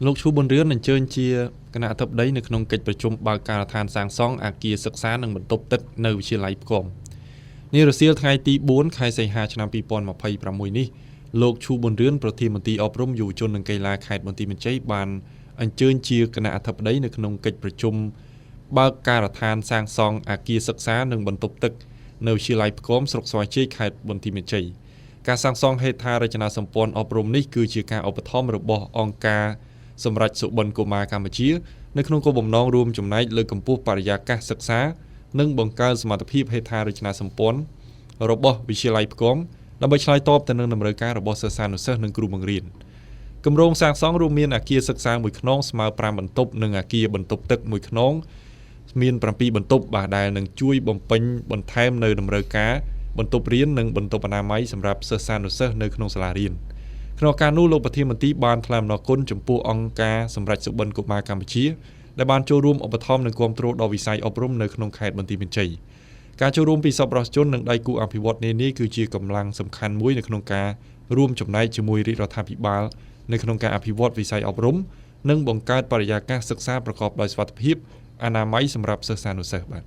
លោកឈូបនរឿនអញ្ជើញជាគណៈអធិបតីនៅក្នុងកិច្ចប្រជុំបើកការដ្ឋានសាងសង់អគារសិក្សានិងបន្ទប់ទឹកនៅវិទ្យាល័យផ្គំនេះរសៀលថ្ងៃទី4ខែសីហាឆ្នាំ2026នេះលោកឈូបនរឿនប្រធានមន្ត្រីអប់រំយុវជននិងកីឡាខេត្តបន្ទាយមានជ័យបានអញ្ជើញជាគណៈអធិបតីនៅក្នុងកិច្ចប្រជុំបើកការដ្ឋានសាងសង់អគារសិក្សានិងបន្ទប់ទឹកនៅវិទ្យាល័យផ្គំស្រុកស្វាយជ័យខេត្តបន្ទាយមានជ័យការសាងសង់ហេដ្ឋារចនាសម្ព័ន្ធអប់រំនេះគឺជាការឧបត្ថម្ភរបស់អង្គការសម្រាប់សុបិនកុមារកម្ពុជានៅក្នុងគោលបំណងរួមចំណែកលើកកម្ពស់បរិយាកាសសិក្សានិងបង្កើនសមត្ថភាពហេដ្ឋារចនាសម្ព័ន្ធរបស់វិទ្យាល័យផ្គំដើម្បីឆ្លើយតបទៅនឹងតម្រូវការរបស់សិស្សានុសិស្សនិងគ្រូបង្រៀនគម្រោងសាងសង់រួមមានអគារសិក្សាមួយខ្នងស្មើ5បន្ទប់និងអគារបន្ទប់ទឹកមួយខ្នងមាន7បន្ទប់ដែលនឹងជួយបំពេញបន្ថែមនៅតម្រូវការបន្ទប់រៀននិងបន្ទប់អនាម័យសម្រាប់សិស្សានុសិស្សនៅក្នុងសាលារៀនក្នុងការនោះលោកប្រធានមន្ត្រីបានថ្លែងអំណរគុណចំពោះអង្គការសម្រាប់សុបិនកុមារកម្ពុជាដែលបានចូលរួមឧបត្ថម្ភនិងគាំទ្រដល់វិស័យអប់រំនៅក្នុងខេត្តបន្ទាយមានជ័យការចូលរួមពីសប្បុរសជននិងដៃគូអភិវឌ្ឍន៍នានាគឺជាកម្លាំងសំខាន់មួយនៅក្នុងការរួមចំណែកជាមួយរាជរដ្ឋាភិបាលនៅក្នុងការអភិវឌ្ឍវិស័យអប់រំនិងបង្កើតបរិយាកាសសិក្សាប្រកបដោយសុវត្ថិភាពអនាម័យសម្រាប់សិស្សានុសិស្សបាទ